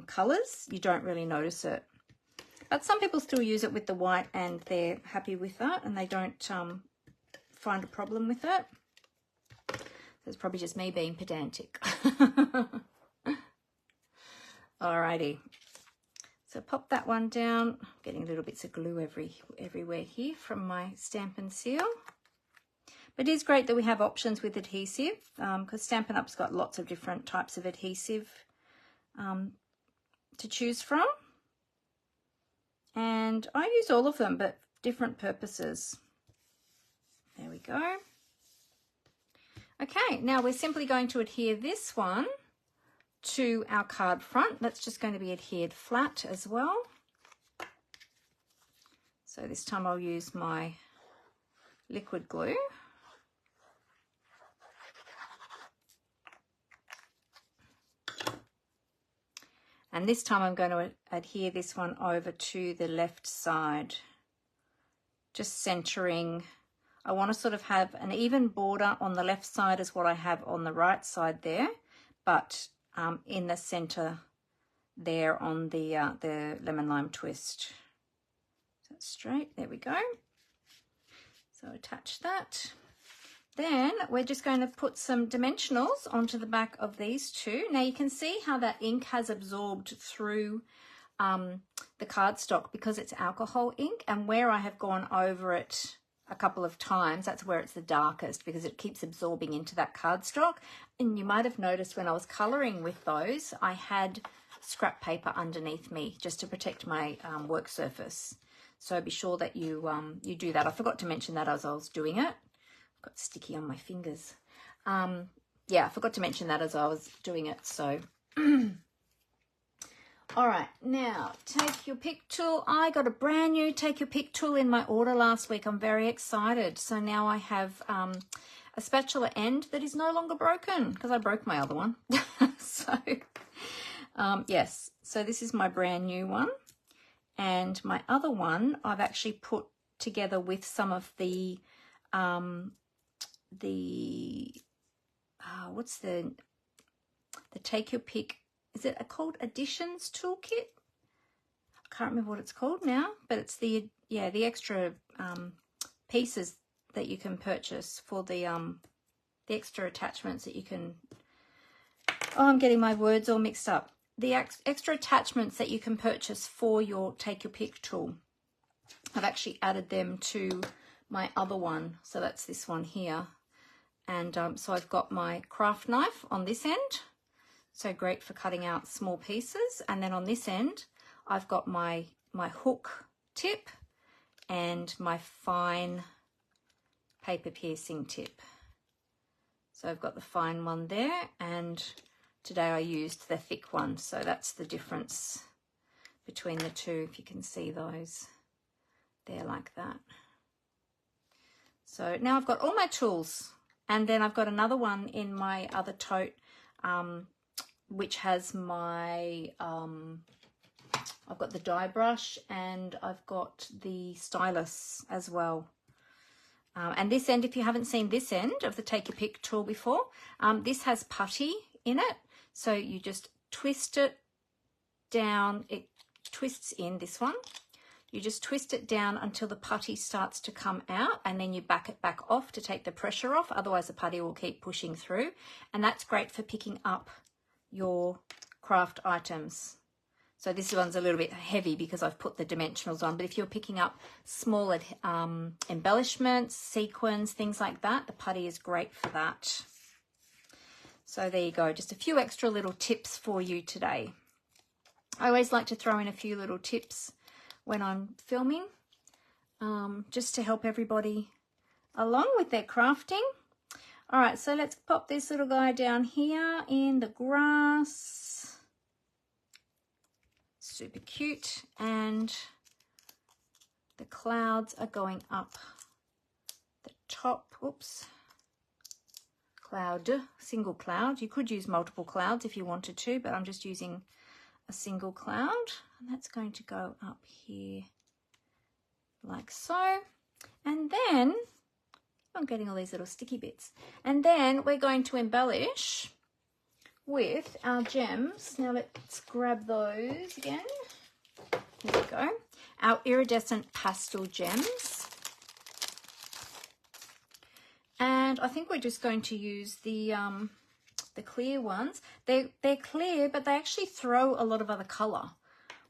colours, you don't really notice it. But some people still use it with the white and they're happy with that and they don't find a problem with it. So it's probably just me being pedantic. Alrighty, so pop that one down. I'm getting little bits of glue everywhere here from my Stampin' Seal. But it is great that we have options with adhesive, because Stampin' Up's got lots of different types of adhesive to choose from. And I use all of them, but different purposes. There we go. Okay, now we're simply going to adhere this one to our card front. That's just going to be adhered flat as well. So this time I'll use my liquid glue. And this time I'm going to adhere this one over to the left side, just centering. I want to sort of have an even border on the left side as what I have on the right side there, but in the center there on the lemon lime twist. So that's straight, there we go. So attach that. Then we're just going to put some dimensionals onto the back of these two. Now you can see how that ink has absorbed through the cardstock because it's alcohol ink, and where I have gone over it a couple of times, that's where it's the darkest because it keeps absorbing into that cardstock. And you might have noticed when I was colouring with those, I had scrap paper underneath me just to protect my work surface. So be sure that you do that. I forgot to mention that as I was doing it. Got sticky on my fingers. Yeah, I forgot to mention that as I was doing it. So all right, now take your pick tool. I got a brand new take your pick tool in my order last week. I'm very excited. So now I have a spatula end that is no longer broken because I broke my other one. So yes, so this is my brand new one, and my other one I've actually put together with some of the what's the take your pick, is it called additions toolkit? I can't remember what it's called now, but it's the extra pieces that you can purchase for the extra attachments that you can, oh, I'm getting my words all mixed up. The extra attachments that you can purchase for your take your pick tool, I've actually added them to my other one. So that's this one here. And so I've got my craft knife on this end, so great for cutting out small pieces. And then on this end, I've got my hook tip and my fine paper piercing tip. So I've got the fine one there, and today I used the thick one. So that's the difference between the two, if you can see those there like that. So now I've got all my tools. And then I've got another one in my other tote, which has my, I've got the die brush and I've got the stylus as well. And this end, if you haven't seen this end of the take your pick tool before, this has putty in it. So you just twist it down, it twists in, this one. You just twist it down until the putty starts to come out, and then you back it back off to take the pressure off. Otherwise the putty will keep pushing through, and that's great for picking up your craft items. So this one's a little bit heavy because I've put the dimensionals on, but if you're picking up small embellishments, sequins, things like that, the putty is great for that. So there you go, just a few extra little tips for you today. I always like to throw in a few little tips when I'm filming, just to help everybody along with their crafting. All right, so let's pop this little guy down here in the grass. Super cute. And the clouds are going up the top. Oops. Cloud, single cloud. You could use multiple clouds if you wanted to, but I'm just using a single cloud, and that's going to go up here like so. And then I'm getting all these little sticky bits, and then we're going to embellish with our gems. Now let's grab those again. Here we go, our iridescent pastel gems, and I think we're just going to use the clear ones. They're clear, but they actually throw a lot of other color,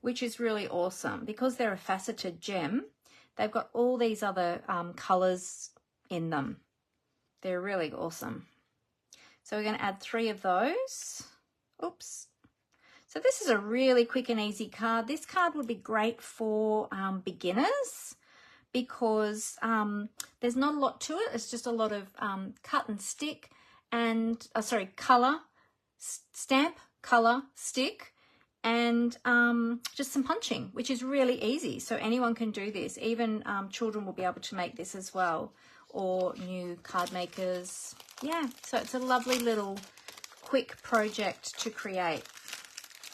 which is really awesome because they're a faceted gem. They've got all these other colors in them. They're really awesome. So we're going to add 3 of those. Oops. So this is a really quick and easy card. This card would be great for beginners because there's not a lot to it. It's just a lot of cut and stick and color, stamp, color, stick, and just some punching, which is really easy. So anyone can do this. Even children will be able to make this as well, or new card makers. Yeah, so it's a lovely little quick project to create.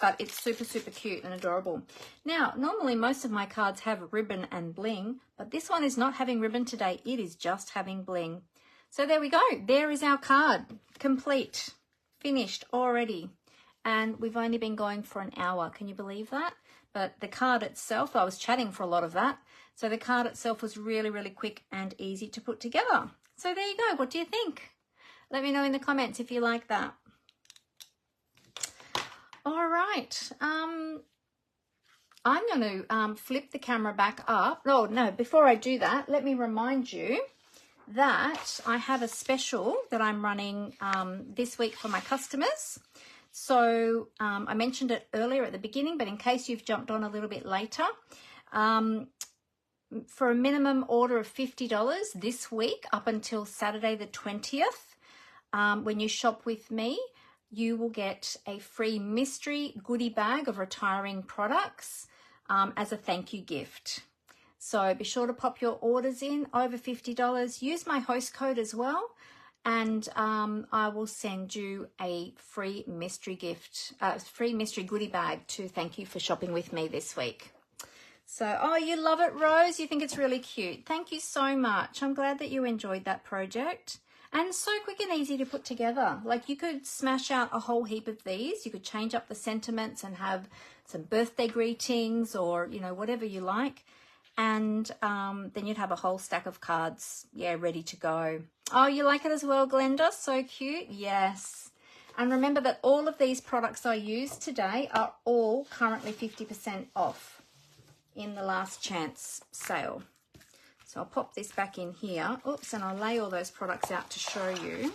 but it's super, super cute and adorable. Now, normally most of my cards have ribbon and bling, but this one is not having ribbon today. It is just having bling. So there we go. There is our card, complete, finished already. And we've only been going for an hour. Can you believe that? But the card itself, I was chatting for a lot of that. So the card itself was really, really quick and easy to put together. So there you go. What do you think? Let me know in the comments if you like that. All right. I'm going to flip the camera back up. Oh, no, before I do that, let me remind you that I have a special that I'm running this week for my customers. So I mentioned it earlier at the beginning, but in case you've jumped on a little bit later, for a minimum order of $50 this week up until Saturday the 20th, when you shop with me, you will get a free mystery goodie bag of retiring products as a thank you gift. So be sure to pop your orders in over $50. Use my host code as well, and I will send you a free mystery gift, free mystery goodie bag to thank you for shopping with me this week. So, oh, you love it, Rose. You think it's really cute. Thank you so much. I'm glad that you enjoyed that project. And so quick and easy to put together. Like, you could smash out a whole heap of these. You could change up the sentiments and have some birthday greetings or, you know, whatever you like. And then you'd have a whole stack of cards, yeah, ready to go. Oh, you like it as well, Glenda? So cute. Yes. And remember that all of these products I use today are all currently 50% off in the last chance sale. So I'll pop this back in here. Oops, and I'll lay all those products out to show you.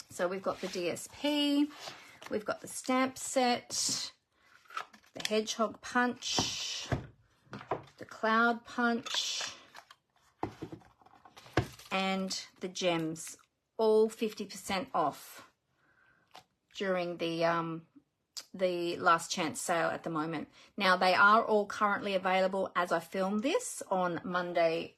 So we've got the DSP, we've got the stamp set, the Hedgehog punch, the Cloud punch, and the gems, all 50% off during the last chance sale at the moment. Now, they are all currently available as I film this on Monday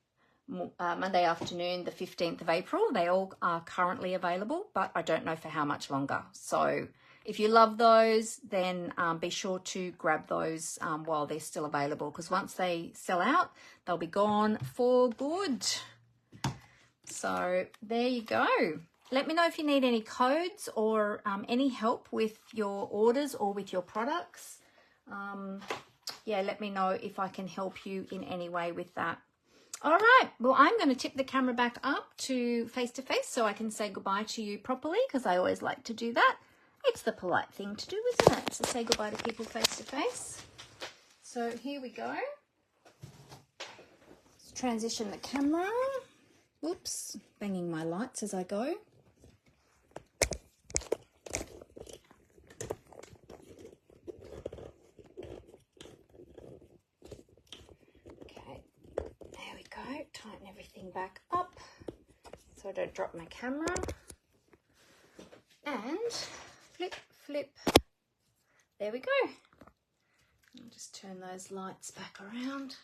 afternoon, the 15th of April. They all are currently available, but I don't know for how much longer. So if you love those, then be sure to grab those while they're still available, because once they sell out, they'll be gone for good. So there you go. Let me know if you need any codes or any help with your orders or with your products. Yeah, let me know if I can help you in any way with that. All right, well, I'm going to tip the camera back up to face-to-face so I can say goodbye to you properly, because I always like to do that. It's the polite thing to do, isn't it? To say goodbye to people face-to-face. So here we go. Let's transition the camera. Oops, banging my lights as I go. Tighten everything back up so I don't drop my camera, and flip, flip. There we go. I'll just turn those lights back around.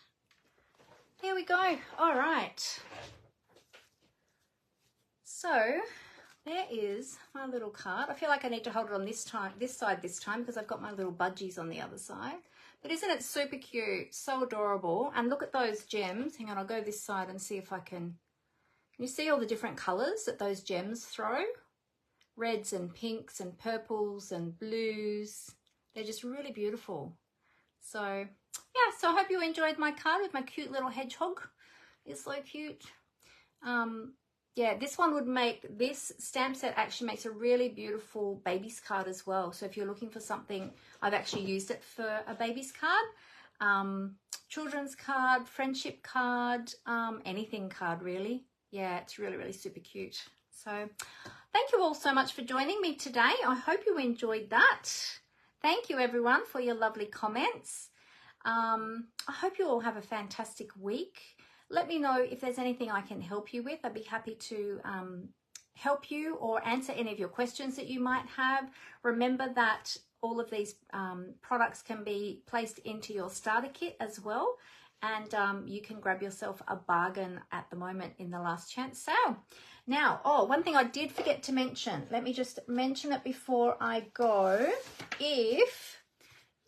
There we go. All right. So there is my little card. I feel like I need to hold it on this side this time, because I've got my little budgies on the other side. But isn't it super cute? So adorable. And look at those gems. Hang on, I'll go this side and see if I can you see all the different colours that those gems throw? Reds and pinks and purples and blues. They're just really beautiful. So, yeah, so I hope you enjoyed my card with my cute little hedgehog. It's so cute. Yeah, this one would make, this stamp set actually makes a really beautiful baby's card as well. So if you're looking for something, I've actually used it for a baby's card, children's card, friendship card, anything card really. Yeah, it's really, really super cute. So thank you all so much for joining me today. I hope you enjoyed that. Thank you everyone for your lovely comments. I hope you all have a fantastic week. Let me know if there's anything I can help you with. I'd be happy to help you or answer any of your questions that you might have. Remember that all of these products can be placed into your starter kit as well. and you can grab yourself a bargain at the moment in the last chance sale. Now, oh, one thing I did forget to mention, let me just mention it before I go. If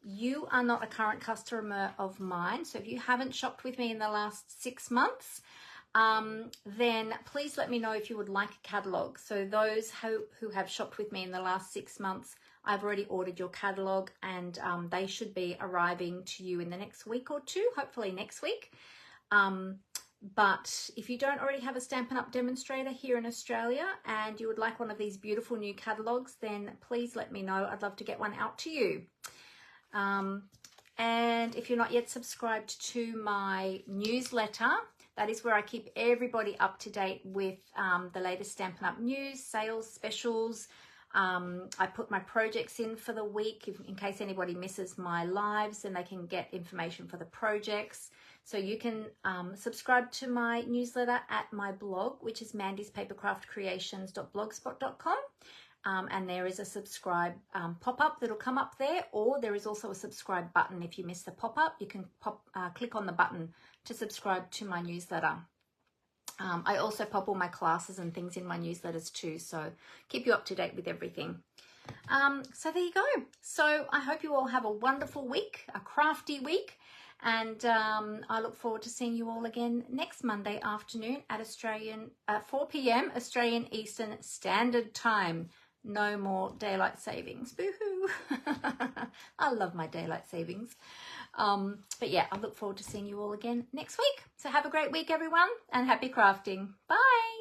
you are not a current customer of mine, so if you haven't shopped with me in the last 6 months, then please let me know if you would like a catalogue. So those who have shopped with me in the last 6 months, I've already ordered your catalogue, and they should be arriving to you in the next week or two, hopefully next week. But if you don't already have a Stampin' Up! Demonstrator here in Australia and you would like one of these beautiful new catalogues, then please let me know. I'd love to get one out to you. And if you're not yet subscribed to my newsletter, that is where I keep everybody up to date with the latest Stampin' Up! News, sales, specials. I put my projects in for the week in case anybody misses my lives, and they can get information for the projects. So you can subscribe to my newsletter at my blog, which is mandyspapercraftcreations.blogspot.com. And there is a subscribe pop-up that'll come up there, or there is also a subscribe button. If you miss the pop-up, you can click on the button to subscribe to my newsletter. I also pop all my classes and things in my newsletters too, so keep you up to date with everything. So there you go. So I hope you all have a wonderful week, a crafty week, and I look forward to seeing you all again next Monday afternoon at 4 p.m. Australian Eastern Standard Time. No more daylight savings. Boo-hoo. I love my daylight savings. But yeah, I look forward to seeing you all again next week. So have a great week, everyone, and happy crafting. Bye.